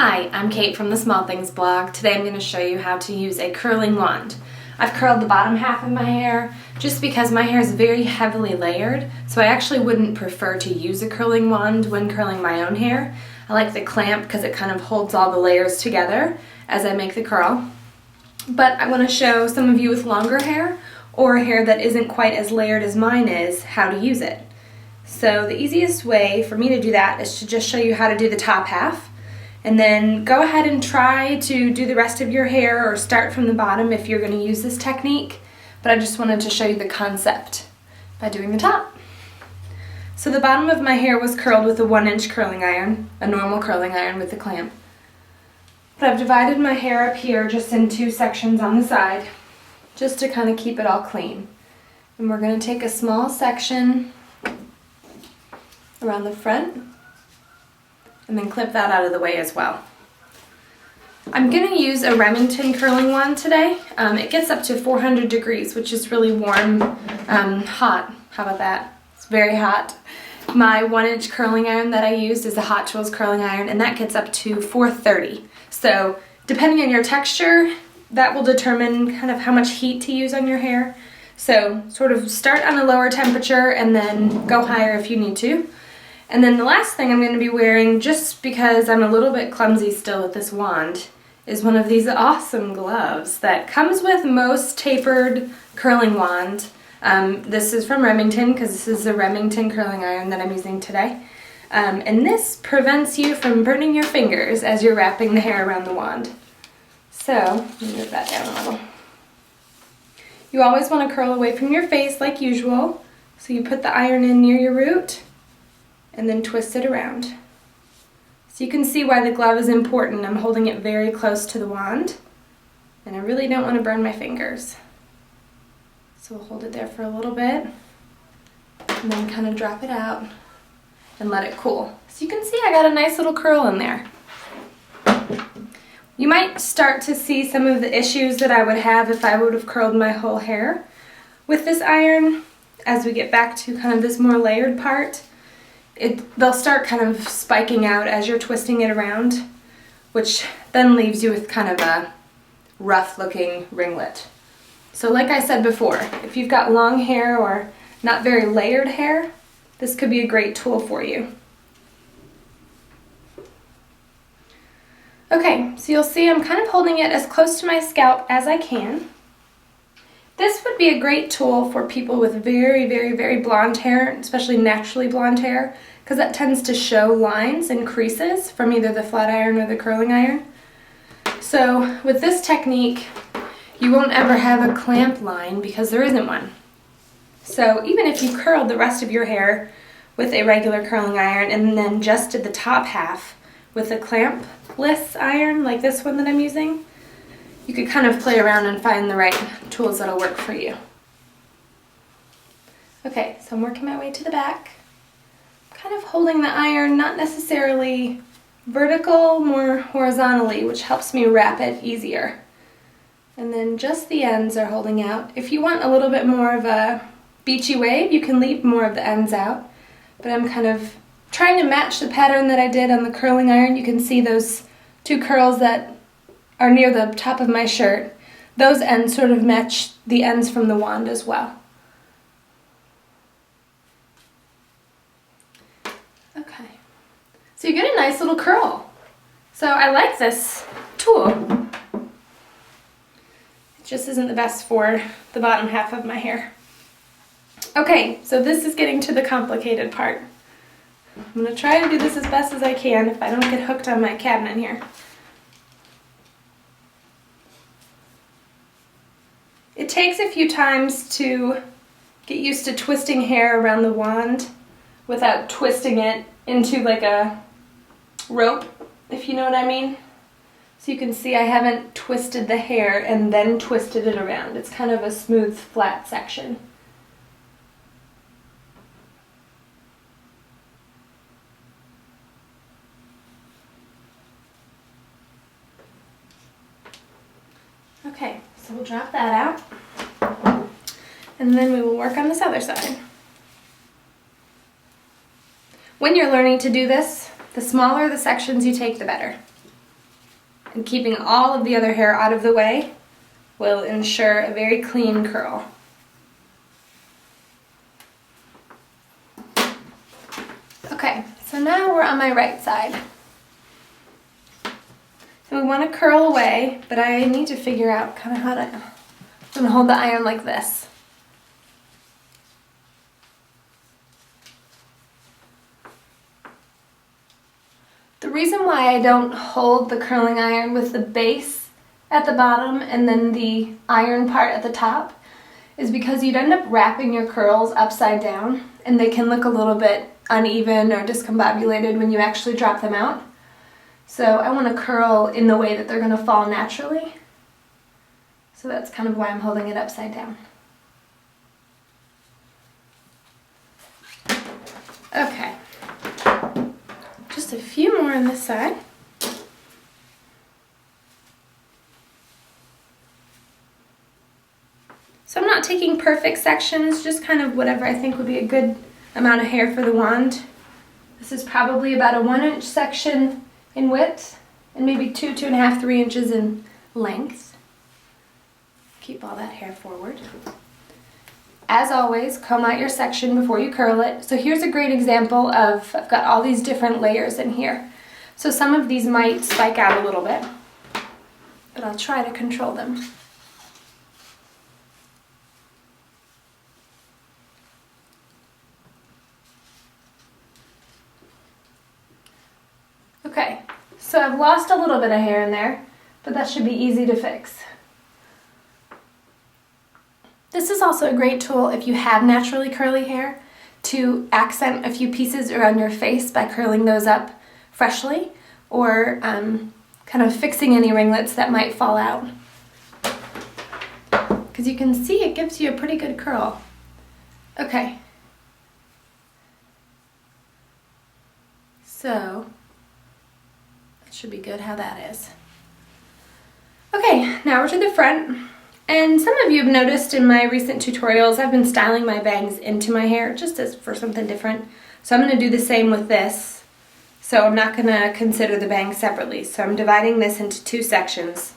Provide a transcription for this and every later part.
Hi, I'm Kate from the Small Things blog. Today I'm going to show you how to use a curling wand. I've curled the bottom half of my hair just because my hair is very heavily layered, so I actually wouldn't prefer to use a curling wand when curling my own hair. I like the clamp because it kind of holds all the layers together as I make the curl. But I want to show some of you with longer hair or hair that isn't quite as layered as mine is how to use it. So the easiest way for me to do that is to just show you how to do the top half. And then go ahead and try to do the rest of your hair or start from the bottom if you're going to use this technique. But I just wanted to show you the concept by doing the top. So the bottom of my hair was curled with a 1-inch curling iron, a normal curling iron with the clamp. But I've divided my hair up here just in 2 sections on the side, just to kind of keep it all clean. And we're going to take a small section around the front and then clip that out of the way as well. I'm going to use a Remington curling wand today. It gets up to 400 degrees, which is really warm, hot. How about that? It's very hot. My 1-inch curling iron that I used is a Hot Tools curling iron, and that gets up to 430. So depending on your texture, that will determine kind of how much heat to use on your hair. So sort of start on a lower temperature and then go higher if you need to. And then the last thing I'm going to be wearing, just because I'm a little bit clumsy still with this wand, is one of these awesome gloves that comes with most tapered curling wand. This is from Remington because this is a Remington curling iron that I'm using today. And this prevents you from burning your fingers as you're wrapping the hair around the wand. So, let me move that down a little. You always want to curl away from your face like usual. So you put the iron in near your root and then twist it around. So you can see why the glove is important. I'm holding it very close to the wand, and I really don't want to burn my fingers. So we'll hold it there for a little bit, and then kind of drop it out and let it cool. So you can see I got a nice little curl in there. You might start to see some of the issues that I would have if I would have curled my whole hair with this iron as we get back to kind of this more layered part. They'll start kind of spiking out as you're twisting it around, which then leaves you with kind of a rough looking ringlet. So like I said before, if you've got long hair or not very layered hair, this could be a great tool for you. Okay, so you'll see I'm kind of holding it as close to my scalp as I can. This would be a great tool for people with very, very, very blonde hair, especially naturally blonde hair, because that tends to show lines and creases from either the flat iron or the curling iron. So with this technique, you won't ever have a clamp line because there isn't one. So even if you curled the rest of your hair with a regular curling iron and then just did the top half with a clampless iron like this one that I'm using, you could kind of play around and find the right tools that'll work for you. Okay, so I'm working my way to the back. Kind of holding the iron, not necessarily vertical, more horizontally, which helps me wrap it easier. And then just the ends are holding out. If you want a little bit more of a beachy wave, you can leave more of the ends out. But I'm kind of trying to match the pattern that I did on the curling iron. You can see those 2 curls that are near the top of my shirt. Those ends sort of match the ends from the wand as well. Okay, so you get a nice little curl. So I like this tool. It just isn't the best for the bottom half of my hair. Okay, so this is getting to the complicated part. I'm going to try to do this as best as I can if I don't get hooked on my cabinet here. It takes a few times to get used to twisting hair around the wand without twisting it into like a rope, if you know what I mean. So you can see I haven't twisted the hair and then twisted it around. It's kind of a smooth, flat section. Okay, so we'll drop that out, and then we will work on this other side. When you're learning to do this, the smaller the sections you take, the better. And keeping all of the other hair out of the way will ensure a very clean curl. Okay, so now we're on my right side. So we want to curl away, but I need to figure out kind of how to, I'm going to hold the iron like this. The reason why I don't hold the curling iron with the base at the bottom and then the iron part at the top is because you'd end up wrapping your curls upside down and they can look a little bit uneven or discombobulated when you actually drop them out. So I want to curl in the way that they're going to fall naturally. So that's kind of why I'm holding it upside down. Okay. Just a few more on this side. So I'm not taking perfect sections, just kind of whatever I think would be a good amount of hair for the wand. This is probably about a 1-inch section in width and maybe 2.5, 3 inches in length. Keep all that hair forward. As always, comb out your section before you curl it. So here's a great example of, I've got all these different layers in here. So some of these might spike out a little bit, but I'll try to control them. Okay, so I've lost a little bit of hair in there, but that should be easy to fix. This is also a great tool if you have naturally curly hair to accent a few pieces around your face by curling those up freshly or kind of fixing any ringlets that might fall out. Because you can see it gives you a pretty good curl. Okay. So, that should be good how that is. Okay, now we're to the front. And some of you have noticed in my recent tutorials, I've been styling my bangs into my hair just as for something different. So I'm going to do the same with this. So I'm not going to consider the bangs separately. So I'm dividing this into 2 sections.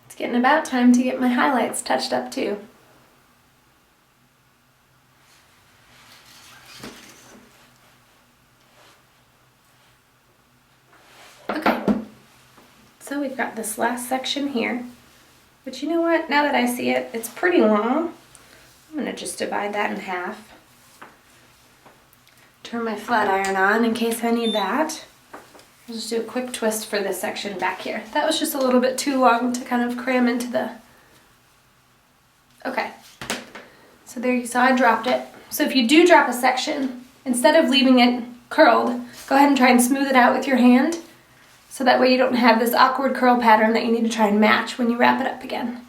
It's getting about time to get my highlights touched up too. Okay, so we've got this last section here, but you know what, now that I see it, it's pretty long. I'm going to just divide that in half. Turn my flat iron on in case I need that. I'll just do a quick twist for this section back here. That was just a little bit too long to kind of cram into the... Okay, so there you saw I dropped it. So if you do drop a section, instead of leaving it curled, go ahead and try and smooth it out with your hand. So that way you don't have this awkward curl pattern that you need to try and match when you wrap it up again.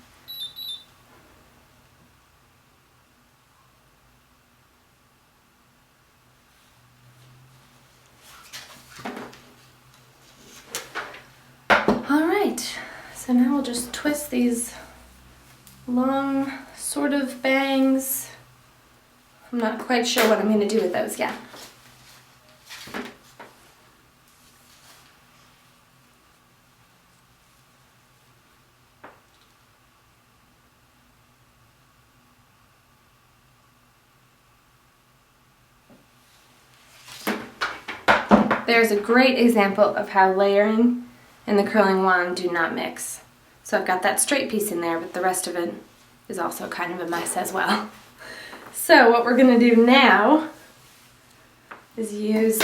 So now we'll just twist these long sort of bangs. I'm not quite sure what I'm going to do with those yet. There's a great example of how layering and the curling wand do not mix. So I've got that straight piece in there, but the rest of it is also kind of a mess as well. So what we're going to do now is use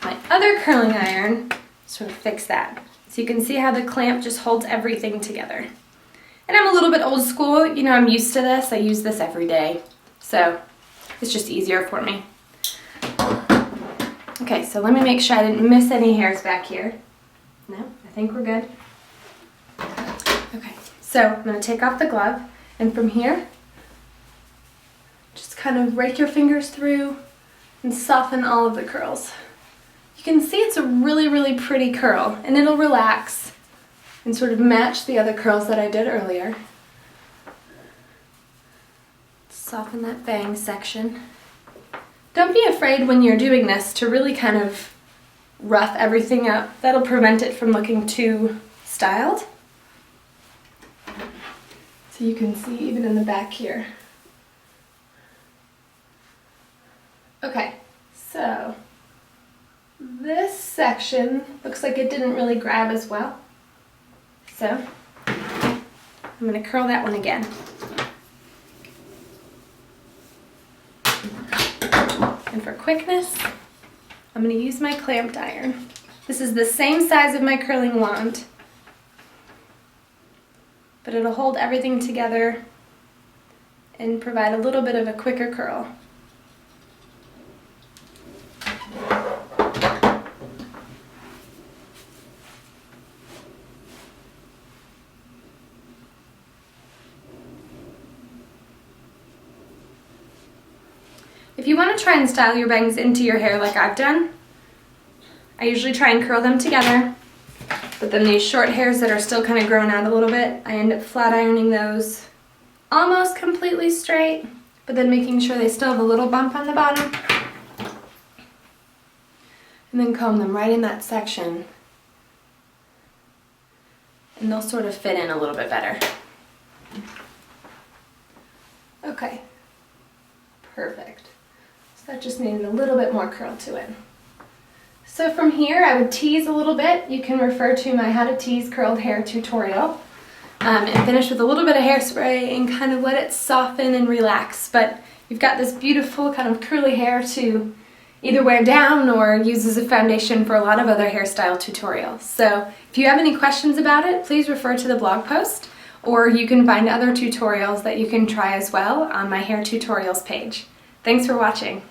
my other curling iron to sort of fix that. So you can see how the clamp just holds everything together. And I'm a little bit old school, you know, I'm used to this. I use this every day. So it's just easier for me. Okay, so let me make sure I didn't miss any hairs back here. No, I think we're good. Okay, so I'm going to take off the glove, and from here, just kind of rake your fingers through and soften all of the curls. You can see it's a really, really pretty curl, and it'll relax and sort of match the other curls that I did earlier. Soften that bang section. Don't be afraid when you're doing this to really kind of rough everything up. That'll prevent it from looking too styled. So you can see even in the back here. Okay, so this section looks like it didn't really grab as well. So I'm going to curl that one again. And for quickness, I'm going to use my clamped iron. This is the same size of my curling wand, but it'll hold everything together and provide a little bit of a quicker curl. If you want to try and style your bangs into your hair like I've done, I usually try and curl them together, but then these short hairs that are still kind of growing out a little bit, I end up flat ironing those almost completely straight, but then making sure they still have a little bump on the bottom, and then comb them right in that section, and they'll sort of fit in a little bit better. Okay, perfect. That just needed a little bit more curl to it. So from here I would tease a little bit. You can refer to my how to tease curled hair tutorial and finish with a little bit of hairspray and kind of let it soften and relax. But you've got this beautiful kind of curly hair to either wear down or use as a foundation for a lot of other hairstyle tutorials. So if you have any questions about it, please refer to the blog post, or you can find other tutorials that you can try as well on my hair tutorials page. Thanks for watching.